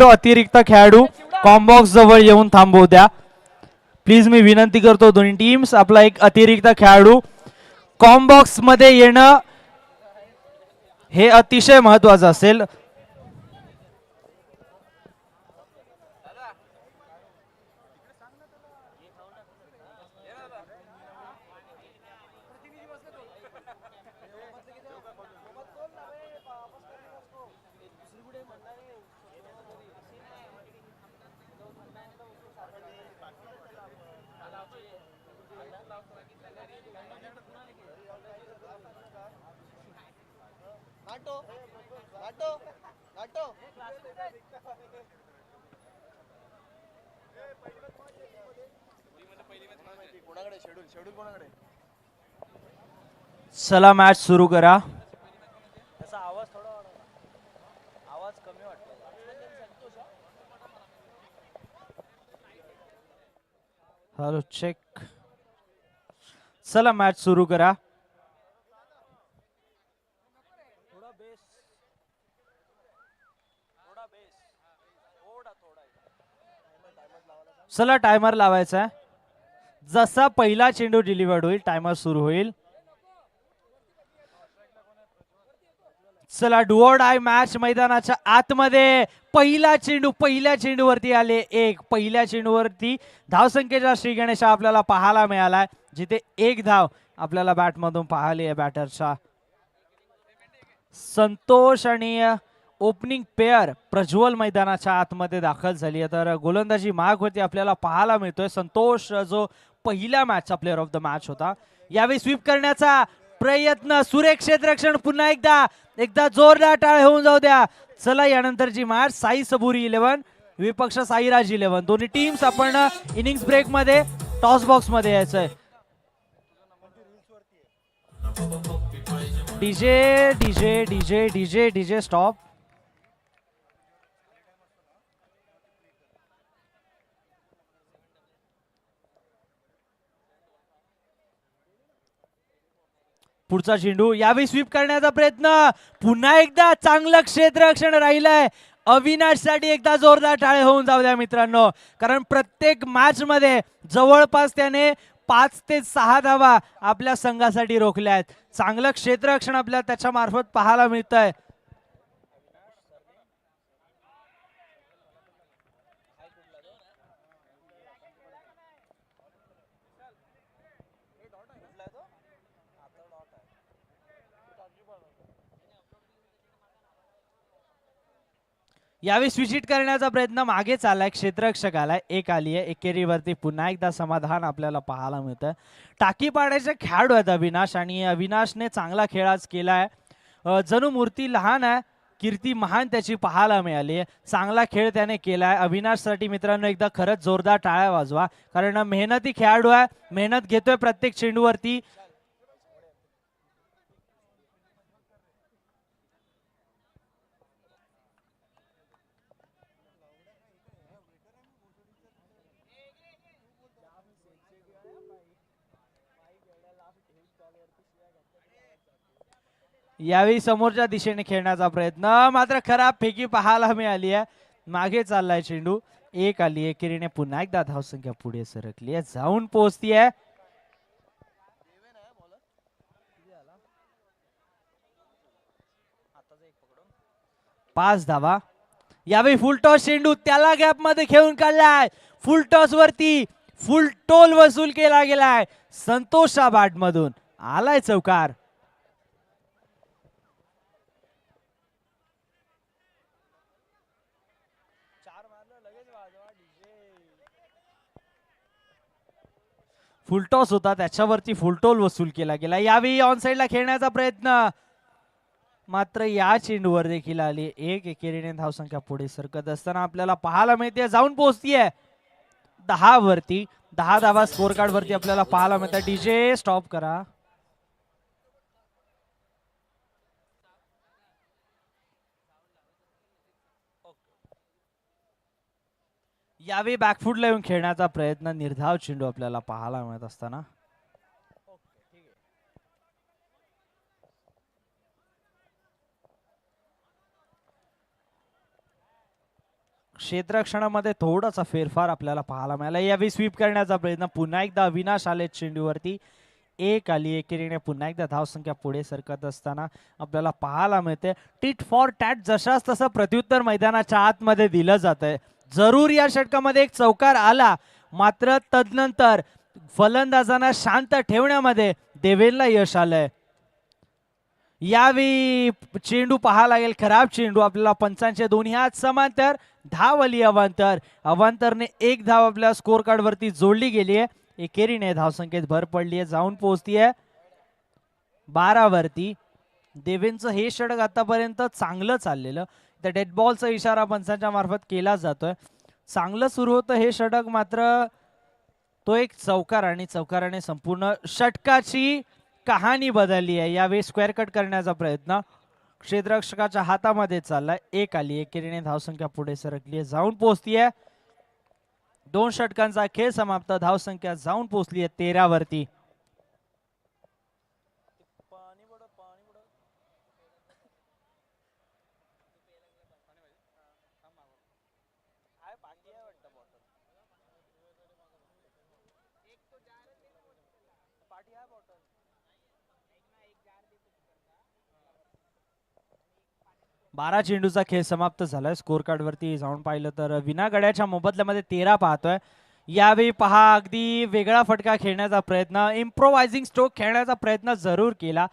तो अतिरिक्त खेळाडू कॉम्बॉक्स जवळ येऊन थांबवू द्या प्लीज. मी विनंती करतो दोन्ही टीम्स आपला एक अतिरिक्त खेळाडू कॉम्बॉक्स मध्ये येणं हे अतिशय महत्वाचं असेल. चला मॅच सुरू करा. Hello check. चला मॅच सुरू करा. चला टायमर लावायचा आहे. जसा पहिला चेंडू डिलिव्हर्ड होईल टायमर सुरू होईल. चला डू ऑर डाय मॅच मैदानाच्या आतमध्ये पहिला चेंडू पहिल्या चेंडूवरती आले एक. पहिल्या चेंडूवरती धावसंख्येचा श्री गणेश आपल्याला पाहायला मिळालाय जिथे एक धाव आपल्याला बॅट मधून पाहिली आहे बॅटरच्या. संतोष आणि ओपनिंग पेअर प्रज्वल मैदानाच्या आतमध्ये दाखल झाली आहे. तर गोलंदाजी मार्गवरती आपल्याला पाहायला मिळतोय संतोष जो पहिल्या मॅचचा प्लेअर ऑफ द मॅच होता. यावेळी स्वीप करण्याचा प्रयत्न सुरेख क्षेत्ररक्षण पुन्हा एकदा जोरदार टाळ होऊन जाऊ द्या. चला यानंतरची मॅच साई सबुरी 11 विपक्ष साईराज 11 दोन्ही टीम्स आपण इनिंग्स ब्रेक मध्ये टॉस बॉक्स मध्ये यायचंय. DJ DJ DJ DJ DJ stop. पुढचा चेंडू यावेळी स्वीप करण्याचा प्रयत्न पुन्हा एकदा चांगलं क्षेत्ररक्षण राहिलंय. अविनाश साठी एकदा जोरदार टाळे होऊन जाऊ द्या मित्रांनो कारण प्रत्येक मॅच मध्ये जवळपास त्याने 5 ते 6 धावा आपल्या संघासाठी रोखल्या आहेत. चांगलं क्षेत्ररक्षण आपल्याला त्याच्या मार्फत पाहायला मिळतंय. यावेळी स्विच हिट करण्याचा प्रयत्न मागे चाललाय. क्षेत्ररक्षक आलाय. एक आली आहे एकेरीवरती पुन्हा एकदा समाधान आपल्याला पाहायला मिळतं. टाकी पाडायचे खेळाडू आहेत अविनाश आणि अविनाशने चांगला खेळ आज केलाय. जणू मूर्ती लहान आहे कीर्ती महान त्याची पाहायला मिळाली. चांगला खेळ त्याने केलाय. अविनाशसाठी मित्रांनो एकदा खरंच जोरदार टाळ्या वाजवा कारण मेहनती खेळाडू आहे. मेहनत घेतोय प्रत्येक चेंडूवरती. यावेळी समोरच्या दिशेने खेळण्याचा प्रयत्न मात्र खराब फेकी पाहायला मिळाली आहे. मागे चाललाय चेंडू. एक आली आहे. केरीने पुन्हा एकदा धावसंख्या पुढे सरकली आहे जाऊन पोहोचतीये. पाच धावा. यावेळी फुल टॉस चेंडू त्याला गॅप मध्ये खेळून काढलाय. फुल टॉस वरती फुल टोल वसूल केला गेलाय. संतोषा बॅट मधून आलाय चौकार. फुलटॉस होता त्याच्यावरती फुलटोल वसूल केला गेला. यावेळी ऑन साइडला खेळण्याचा प्रयत्न मात्र या चेंडूवर देखील आली एक. एकेरीने धावसंख्या पुढे सरकत असताना आपल्याला पाहायला मिळते जाऊन पोहोचतीये 10 वरती. 10 धावा स्कोर कार्ड वरती आपल्याला पाहायला मिळतात. डीजे स्टॉप करा. यावेळी बॅकफुटला येऊन खेळण्याचा प्रयत्न निर्धाव चेंडू आपल्याला पाहायला मिळत असताना क्षेत्ररक्षणामध्ये थोडासा फेरफार आपल्याला पाहायला मिळाला. यावेळी स्वीप करण्याचा प्रयत्न पुन्हा एकदा अविनाश आले चेंडूवरती. एक आली एकेरीने पुन्हा एकदा धावसंख्या पुढे सरकत असताना आपल्याला पाहायला मिळते. टिट फॉर टॅट जशाच तसं प्रत्युत्तर मैदानाच्या आतमध्ये दिलं जात आहे. जरूर या षटकामध्ये एक चौकार आला, मात्र तदनंतर फलंदाजांना शांत ठेवण्यामध्ये देवेनला यश आलंय. यावेळी चेंडू पाहायला लागेल, खराब चेंडू. आपल्याला पंचांचे दोन्ही हात समांतर, धाव आली अवांतर. अवांतरने एक धाव आपल्या स्कोर कार्ड वरती जोडली गेली आहे. एकेरीने धावसंख्येत भर पडली आहे, जाऊन पोहोचतीये 12 वरती. देवेंचं हे षटक आतापर्यंत चांगलं चाललेलं. त्या डेड बॉलचा इशारा पंचांच्या मार्फत केला जातोय. चांगलं सुरू होतं हे षटक, मात्र तो एक चौकार आणि चौकाराने संपूर्ण षटकाची कहाणी बदलली आहे. यावेळी स्क्वेअर कट करण्याचा प्रयत्न क्षेत्ररक्षकाच्या हातामध्ये चाललाय. एक आली एकेरीने धावसंख्या पुढे सरकली आहे, जाऊन पोहोचतीये. 2 षटकांचा खेळ समाप्त. धावसंख्या जाऊन पोहोचली आहे 13 वरती. बारा चेंडूचा खेळ समाप्त झालाय. स्कोर कार्ड वरती जाऊन पाहिलं तर विना गड्याच्या मोबदल्यामध्ये 13 पाहतोय. यावेळी पहा अगदी वेगळा फटका खेळण्याचा प्रयत्न, इम्प्रोवायझिंग स्ट्रोक खेळण्याचा प्रयत्न जरूर केला,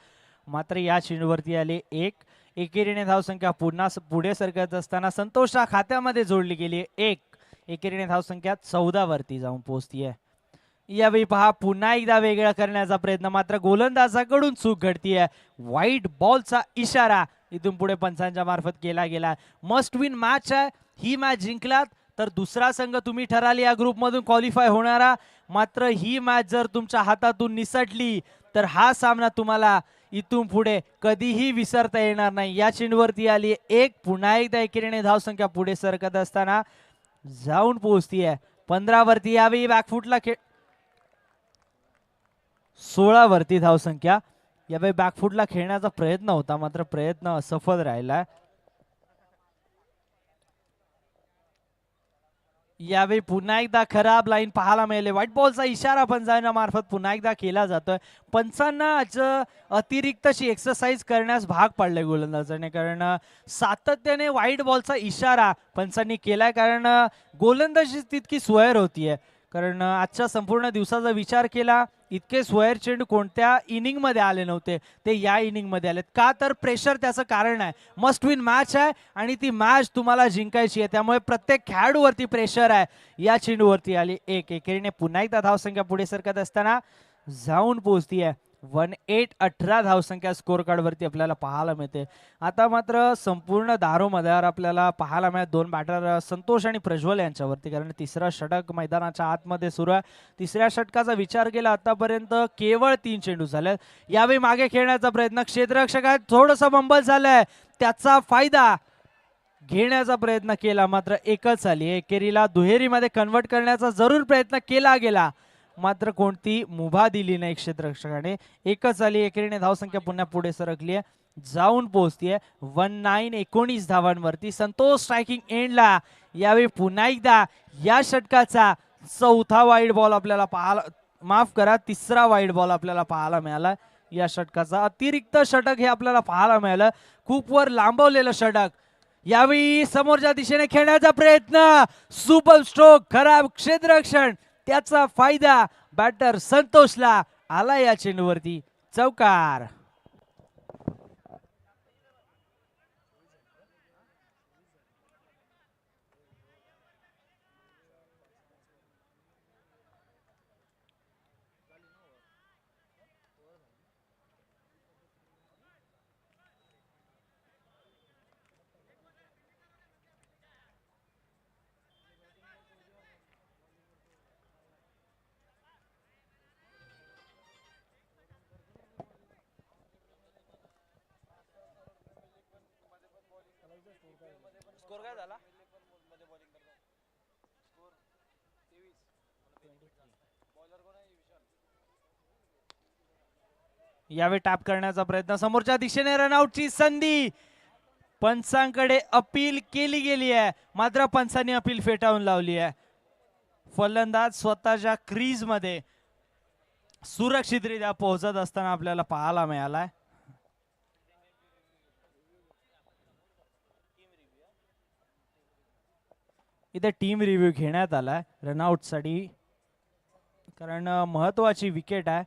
मात्र या चेंडूवरती आले एक. एकेरीने धावसंख्या पुन्हा पुढे सरकत असताना संतोषच्या खात्यामध्ये जोडली गेली. एक एकेरीने धावसंख्या 14 वरती जाऊन पोहोचतीये. यावेळी पहा पुन्हा एकदा वेगळा करण्याचा प्रयत्न, मात्र गोलंदाजाकडून चूक घडतीये. व्हाईट बॉलचा इशारा इथून पुढे पंचांच्या मार्फत केला गेला. मस्ट विन मॅच आहे. ही मॅच जिंकलात तर दुसरा संघ तुम्ही ठराल या ग्रुपमधून क्वालिफाय होणारा, मात्र ही मॅच जर तुमच्या हातातून निसटली तर हा सामना तुम्हाला इथून पुढे कधीही विसरता येणार नाही. या चेंडूवरती आली एक. पुन्हा एकदा एकेरीने धावसंख्या पुढे सरकत असताना जाऊन पोहोचतीये 15 वरती. यावेळी बॅकफुटला 16 वरती धावसंख्या. यावेळी बॅकफुटला खेळण्याचा प्रयत्न होता, मात्र प्रयत्न असफल राहिला. यावेळी पुन्हा एकदा खराब लाईन पाहायला मिळाले. व्हाईट बॉलचा इशारा पंचांच्या मार्फत पुन्हा एकदा केला जातोय. पंचांना आज अतिरिक्तशी एक्सरसाइज करण्यास भाग पडले गोलंदाजाने, कारण सातत्याने व्हाईट बॉलचा इशारा पंचांनी केलाय, कारण गोलंदाजी तितकी सोयर होतीये. कारण आजच्या संपूर्ण दिवसाचा विचार केला, इतके सोयर चेंडू कोणत्या इनिंग मध्ये आले नव्हते, ते या इनिंग मध्ये आलेत. का तर प्रेशर त्याचं कारण आहे. मस्ट विन मॅच आहे आणि ती मॅच तुम्हाला जिंकायची आहे, त्यामुळे प्रत्येक खेळाडूवरती प्रेशर आहे. या चेंडूवरती आली एक. एकेरीने पुन्हा एकदा धावसंख्या पुढे सरकत असताना जाऊन पोहोचतीये 18 धावसंख्या स्कोर कार्ड वरती आपल्याला पाहायला मिळते. आता मात्र संपूर्ण दारोमदार आपल्याला पाहायला मिळत 2 बॅटर संतोष आणि प्रज्वल यांच्यावरती, कारण तिसरा षटक मैदानाच्या आतमध्ये सुरू आहे. तिसऱ्या षटकाचा विचार केला आतापर्यंत केवळ 3 चेंडू झाले. यावेळी मागे खेळण्याचा प्रयत्न, क्षेत्ररक्षकात थोडंसं बंबल झालंय, त्याचा फायदा घेण्याचा प्रयत्न केला, मात्र एकच आली. एकेरीला दुहेरीमध्ये कन्वर्ट करण्याचा जरूर प्रयत्न केला गेला, मात्र कोणती मुभा दिली नाही क्षेत्ररक्षकाने. एकच आली. एकेरीने धावसंख्या पुन्हा पुढे सरकली आहे, जाऊन पोहोचतीये 19 धावांवरती. संतोष स्ट्रायकिंग एंडला. यावेळी पुन्हा एकदा या षटकाचा चौथा वाईड बॉल आपल्याला पाहायला, माफ करा, तिसरा वाईड बॉल आपल्याला पाहायला मिळाला. या षटकाचा अतिरिक्त षटक हे आपल्याला पाहायला मिळालं. खूप वर लांबवलेलं षटक. यावेळी समोरच्या दिशेने खेळण्याचा प्रयत्न, सुपर स्ट्रोक, खराब क्षेत्ररक्षण, त्याचा फायदा बॅटर संतोषला आला. या चेंडूवरती चौकार. स्कोर काय झाला? यावेळी टॅप करण्याचा प्रयत्न, समोरच्या दिशेने रनआउटची संधी. पंचांकडे अपील केली गेली आहे, मात्र पंचांनी अपील फेटाळून लावली आहे. फलंदाज स्वतःच्या क्रीज मध्ये सुरक्षितरित्या पोहोचत असताना आपल्याला पाहायला मिळालाय. इथे टीम रिव्ह्यू घेण्यात आलाय रनआउट साठी, कारण महत्वाची विकेट आहे.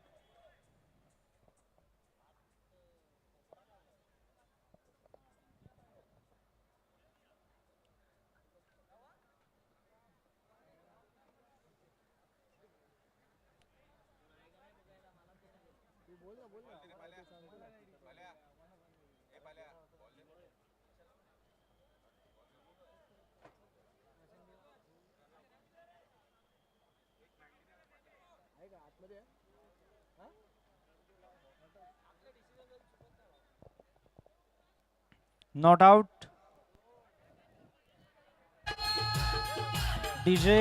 Not out. DJ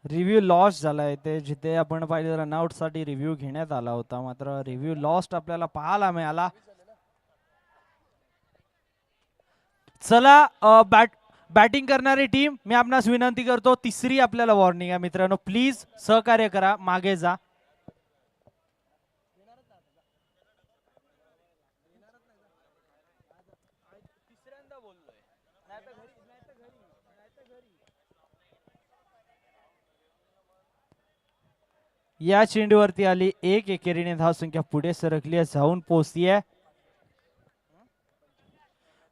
review loss झालाय ते, जिथे आपण पाहिलं रनआउट साठी रिव्ह्यू घेण्यात आला होता, मात्र रिव्ह्यू लॉस्ट आपल्याला पाहायला मिळाला. चला बॅटिंग करणारी टीम, मी आपणास विनंती करतो, तिसरी आपल्याला वॉर्निंग आहे मित्रांनो, प्लीज सहकार्य करा, मागे जा. या चेंडूवरती आली एक एकेरीने धावसंख्या पुढे सरकली आहे, जाऊन पोहोचतीये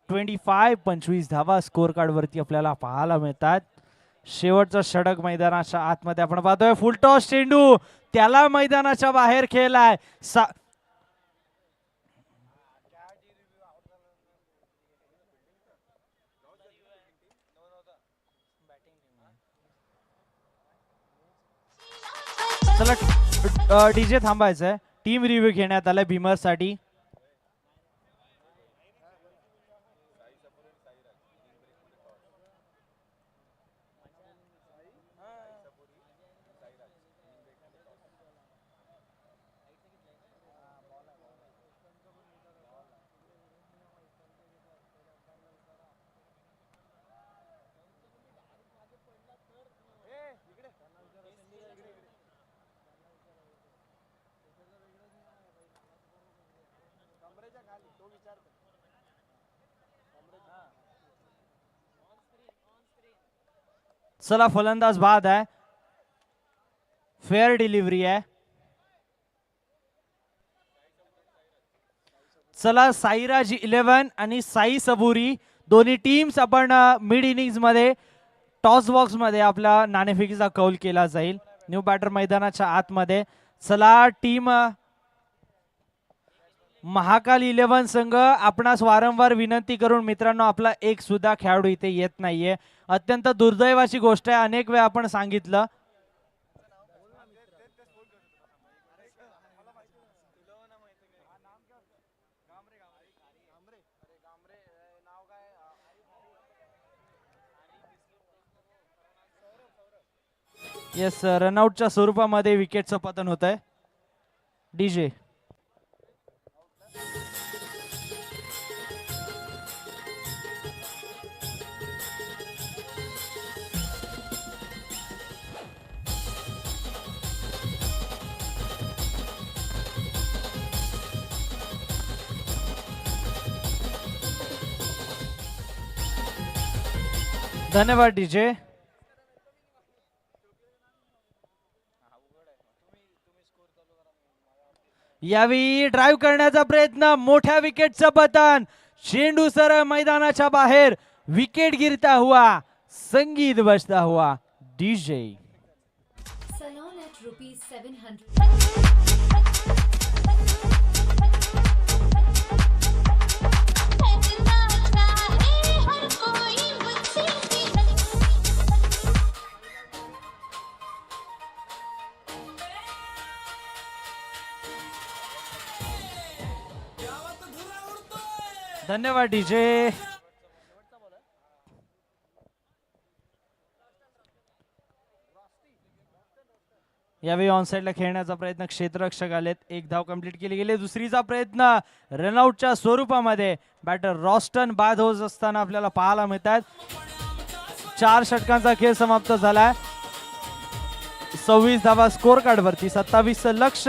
25 धावा स्कोर कार्ड वरती आपल्याला पाहायला मिळतात. शेवटचा षटक मैदानाच्या आतमध्ये आपण पाहतोय. फुलटॉस चेंडू त्याला मैदानाच्या बाहेर खेळलाय. चला डीजे थांबायचंय. टीम रिव्ह्यू घेण्यात आलाय भीमर साठी. चला फलंदाज बाद आहे. फेअर डिलिव्हरी आहे. चला साईराज 11 आणि साई सबुरी दोन्ही टीम्स आपण मिड इनिंग्स मध्ये टॉस बॉक्स मध्ये आपला नाणेफेकीचा कौल केला जाईल. न्यू बॅटर मैदानाच्या आतमध्ये. चला टीम महाकाल 11 संघ, आपणास वारंवार विनंती करून मित्रांनो, आपला एक सुद्धा खेळाडू इथे येत नाहीये. अत्यंत दुर्दैवाची गोष्ट आहे. अनेक वेळा आपण सांगितलं. येस, रनआउटच्या स्वरूपामध्ये विकेटचं पतन होत आहे. डीजे धन्यवाद. डीजे यावेळी ड्राईव्ह करण्याचा प्रयत्न, मोठ्या विकेटचं पतन, चेंडू सरळ मैदानाच्या बाहेर, विकेट गिरता हुआ, संगीत बजता हुआ. डीजे धन्यवाद. डीजे यावेळी ऑनसाइडला खेळण्याचा प्रयत्न क्षेत्ररक्षक आलेत. एक धाव कंप्लीट केली गेली. दुसरीचा प्रयत्न रनआउटच्या स्वरूपामध्ये बॅटर रॉस्टन बाद होत असताना आपल्याला पाहायला मिळतात. 4 षटकांचा खेळ समाप्त झालाय. 26 धावा स्कोर कार्ड वरती, 27 लक्ष.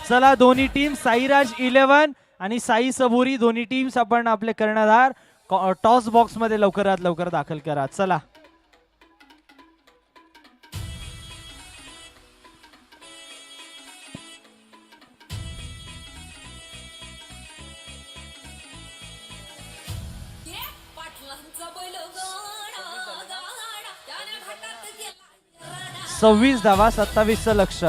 चला दोन्ही टीम साईराज 11 आणि साई सबुरी दोन्ही टीम्स आपण आपले कर्णधार टॉस बॉक्स मध्ये लवकरात लवकर दाखल करा. चला सव्वीस धावा 27 लक्ष.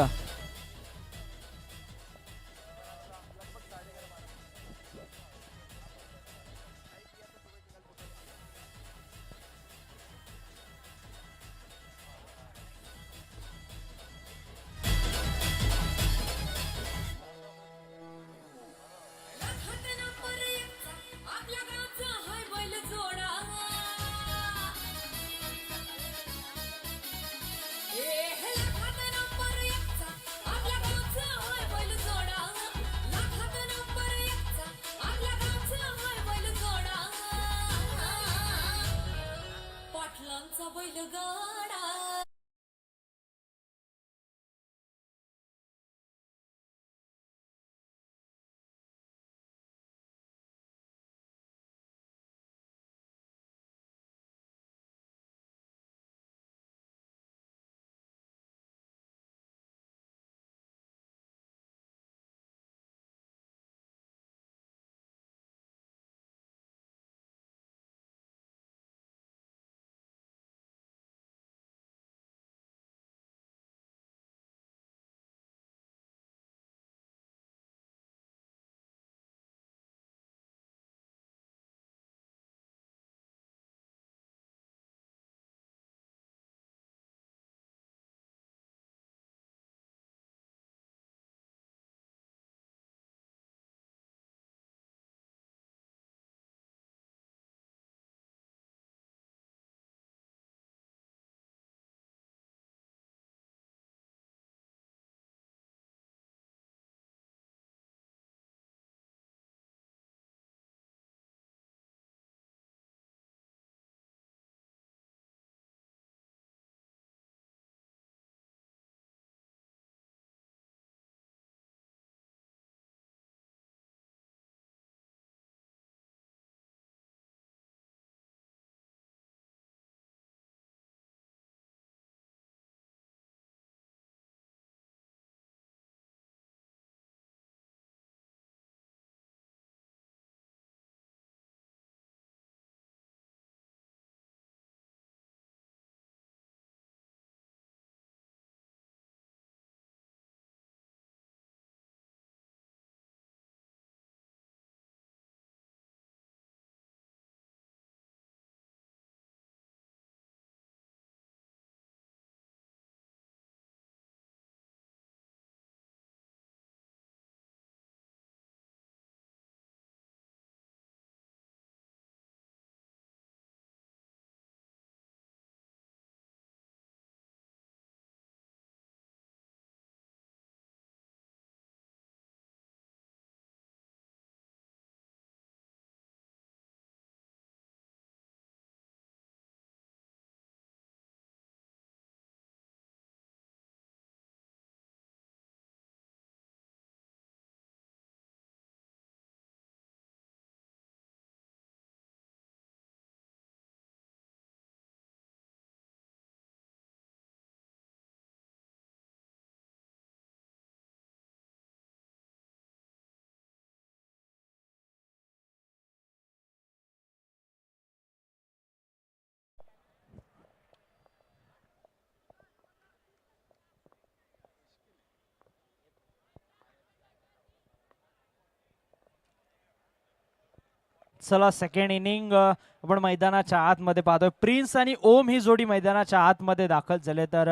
चला सेकंड इनिंग आपण मैदानाच्या आतमध्ये पाहतोय. प्रिन्स आणि ओम ही जोडी मैदानाच्या आतमध्ये दाखल झाले. तर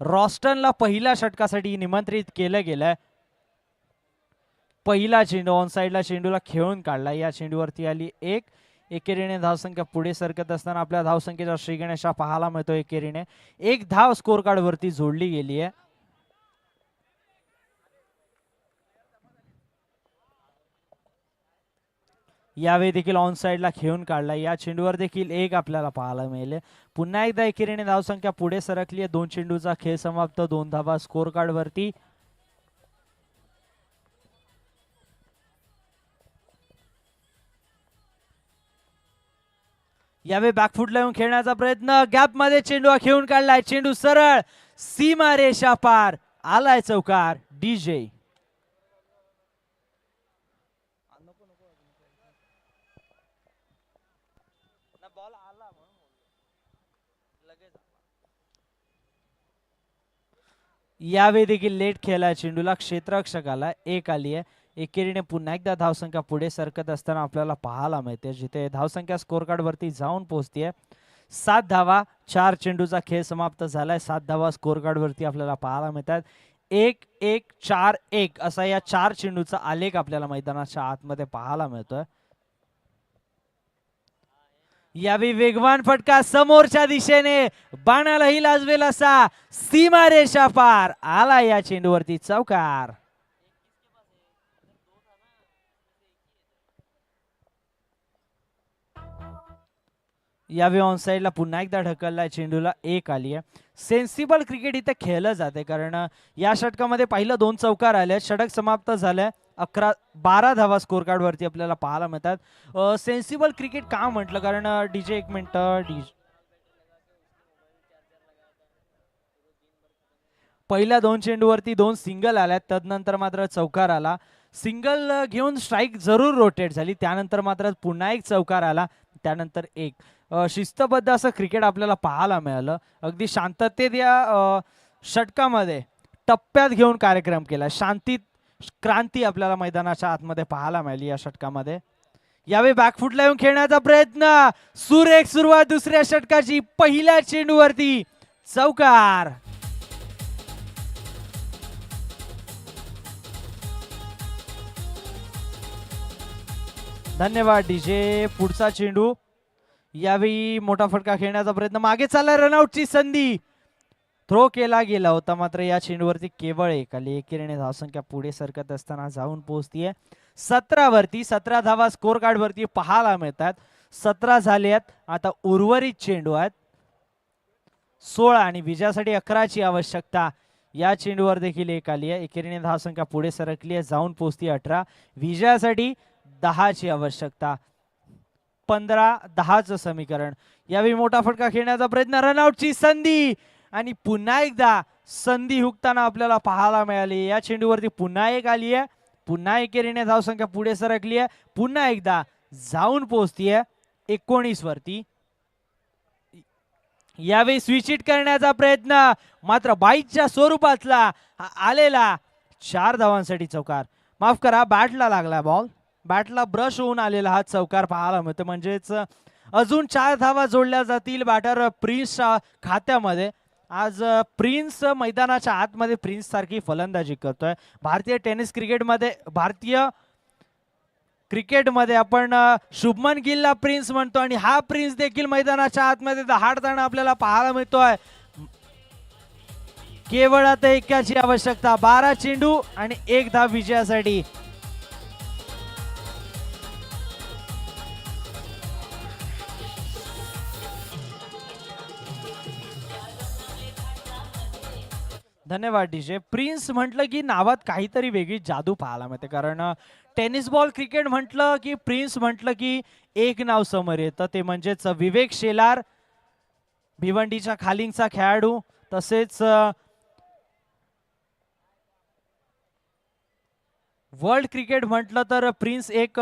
रॉस्टनला पहिल्या षटकासाठी निमंत्रित केलं गेलंय. पहिला चेंडू ऑन साइडला चेंडूला खेळून काढला. या चेंडूवरती आली एक एकेरीने धावसंख्या पुढे सरकत असताना आपल्या धावसंख्येचा श्रीगणेशा पाहायला मिळतो. एकेरीने एक धाव स्कोर कार्ड वरती जोडली गेली आहे. यावेळी देखील ऑन साइडला खेळून काढला. या चेंडूवर देखील एक आपल्याला पाहायला मिळेल. पुन्हा एकदा एकेरीने धावसंख्या पुढे सरकली आहे. 2 चेंडूचा खेळ समाप्त. 2 धावा स्कोर कार्ड वरती. यावेळी बॅकफुटला येऊन खेळण्याचा प्रयत्न. गॅप मध्ये चेंडू खेळून काढलाय. चेंडू सरळ सीमा रेषा पार. आलाय चौकार. डीजे यावेळी देखील लेट खेळलाय. चेंडूला क्षेत्ररक्षक आला. एक आली आहे. एकेरीने पुन्हा एकदा धावसंख्या पुढे सरकत असताना आपल्याला पाहायला मिळते, जिथे धावसंख्या स्कोर कार्ड वरती जाऊन पोहोचतीये. 7 धावा. 4 चेंडूचा खेळ समाप्त झालाय. 7 धावा स्कोर कार्ड वरती आपल्याला पाहायला मिळतात. 1-1-4-1 असा या 4 चेंडूचा आलेख आपल्याला मैदानाच्या आतमध्ये पाहायला मिळतोय. यावेळी वेगवान फटका समोरच्या दिशेने. बाणालाही लाजवेल असा सीमारेषा पार. आला या चेंडूवरती चौकार. यावेळी ऑन साइडला पुन्हा एकदा ढकललाय. चेंडूला एक आली आहे. सेन्सिबल क्रिकेट इथे खेळलं जाते, कारण या षटकामध्ये पहिलं 2 चौकार आले. षटक समाप्त झालंय. 12 धावा स्कोर कार्ड वरती आपल्याला पाहायला मिळतात. सेन्सिबल क्रिकेट का म्हटलं, कारण डीजे एक मिनिट. पहिल्या 2 चेंडूवरती 2 सिंगल आल्यात. तदनंतर मात्र चौकार आला. सिंगल घेऊन स्ट्राईक जरूर रोटेट झाली. त्यानंतर मात्र पुन्हा एक चौकार आला. त्यानंतर एक शिस्तबद्ध असं क्रिकेट आपल्याला पाहायला मिळालं. अगदी शांततेत या षटकामध्ये टप्प्यात घेऊन कार्यक्रम केला. शांतीत क्रांती आपल्याला मैदानाच्या आतमध्ये पाहायला मिळाली या षटकामध्ये. यावेळी बॅकफुटला येऊन खेळण्याचा प्रयत्न. सुरेख सुरुवात दुसऱ्या षटकाची. पहिल्या चेंडूवरती चौकार. धन्यवाद डीजे. पुढचा चेंडू. यावेळी मोठा फटका खेळण्याचा प्रयत्न. मागे चालला. रनआउटची संधी. थ्रो केला गेला होता, मात्र या चेंडूवरती केवळ एक आली. एकेरीने धावसंख्या पुढे सरकत असताना जाऊन पोहोचतीये 17 वरती. 17 धावा स्कोर कार्ड वरती पाहायला मिळतात. 17 झाल्यात. आता उर्वरित चेंडू आहेत 16 आणि विजयासाठी 11ची आवश्यकता. या चेंडूवर देखील एक आली आहे. एकेरीने धावसंख्या पुढे सरकली आहे. जाऊन पोहोचती 18. विजयासाठी 10ची आवश्यकता. 15-10चं समीकरण. यावेळी मोठा फटका खेळण्याचा प्रयत्न. रनआउटची संधी आणि पुन्हा एकदा संधी हुकताना आपल्याला पाहायला मिळाली. या चेंडूवरती पुन्हा एक आली आहे. पुन्हा एकेरीने धावसंख्या पुढे सरकली आहे. पुन्हा एकदा जाऊन पोहोचतीये 19 वरती. यावेळी स्विच हिट करण्याचा प्रयत्न, मात्र बाईटच्या स्वरूपातला आलेला 4 धावांसाठी चौकार. माफ करा, बॅटला लागला बॉल. बॅटला ब्रश होऊन आलेला हा चौकार पाहायला मिळतो. म्हणजेच अजून 4 धावा जोडल्या जातील बॅटर प्रिन्सच्या खात्यामध्ये. आज प्रिन्स मैदानाच्या आतमध्ये प्रिन्स सारखी फलंदाजी करतोय. भारतीय क्रिकेटमध्ये आपण शुभमन गिलला प्रिन्स म्हणतो आणि हा प्रिन्स देखील मैदानाच्या आतमध्ये दहाडताना आपल्याला पाहायला मिळतोय. केवळ आता एकाची आवश्यकता. 12 चेंडू आणि 1 धाव विजयासाठी. धन्यवाद डीजे. प्रिन्स म्हटलं की नावात काहीतरी वेगळी जादू पाहायला मिळते, कारण टेनिस बॉल क्रिकेट म्हटलं की प्रिन्स म्हटलं की एक नाव समोर येतं, ते म्हणजेच विवेक शेलार, भिवंडीच्या खालिंगचा खेळाडू. तसेच वर्ल्ड क्रिकेट म्हटलं तर प्रिन्स एक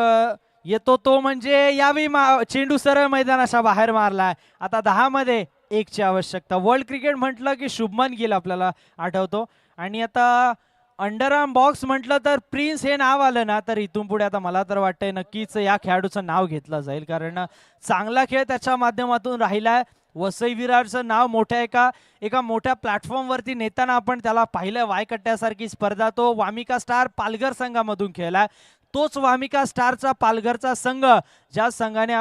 येतो, तो म्हणजे यावेळी चेंडू सरळ मैदानाच्या बाहेर मारलाय. आता 10 मध्ये 1ची आवश्यकता. वर्ल्ड क्रिकेट म्हटलं की शुभमन गिल आपल्याला आठवतो, आणि आता अंडरआर्म बॉक्स म्हटलं तर प्रिन्स हे नाव आलं ना, तर इथून पुढे आता मला तर वाटतंय नक्कीच या खेळाडूचं नाव घेतलं जाईल, कारण चांगला खेळ त्याच्या माध्यमातून राहिलाय. वसई विरारचं नाव एका मोठ्या प्लॅटफॉर्मवरती नेताना आपण त्याला पाहिलं. वायकट्ट्यासारखी स्पर्धा तो वामिका स्टार पालघर संघामधून खेळलाय. तोच वामिका स्टारचा पालघरचा संघ, ज्या संघाने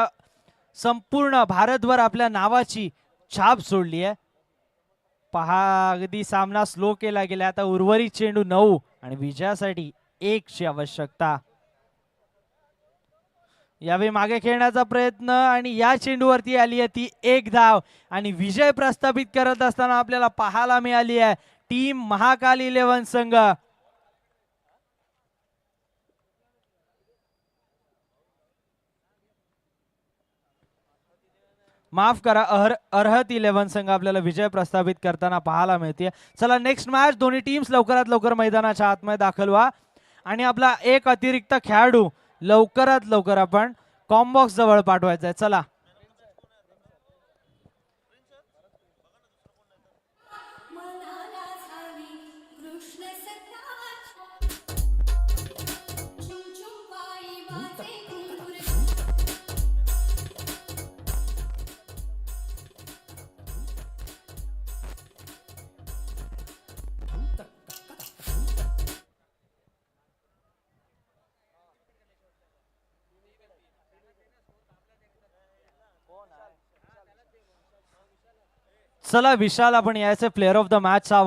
संपूर्ण भारतभर आपल्या नावाची छाप सोडली आहे. पहा अगदी सामना स्लो केला गेला. आता उर्वरित चेंडू 9 आणि विजयासाठी 1 ची आवश्यकता. यावेळी मागे खेळण्याचा प्रयत्न आणि या चेंडूवरती आली आहे ती 1 धाव आणि विजय प्रस्थापित करत असताना आपल्याला पाहायला मिळाली आहे टीम महाकाल 11 संघ. माफ करा, अर्हत 11 संघ आपल्याला विजय प्रस्थापित करताना पाहायला मिळते. चला नेक्स्ट मॅच. दोन्ही टीम्स लवकरात लवकर मैदानाच्या आतमध्ये दाखल व्हा आणि आपला एक अतिरिक्त खेळाडू लवकरात लवकर आपण कॉम्बॉक्स जवळ पाठवायचा आहे. चला चला विशाल, आपण यायचे प्लेअर ऑफ द मॅच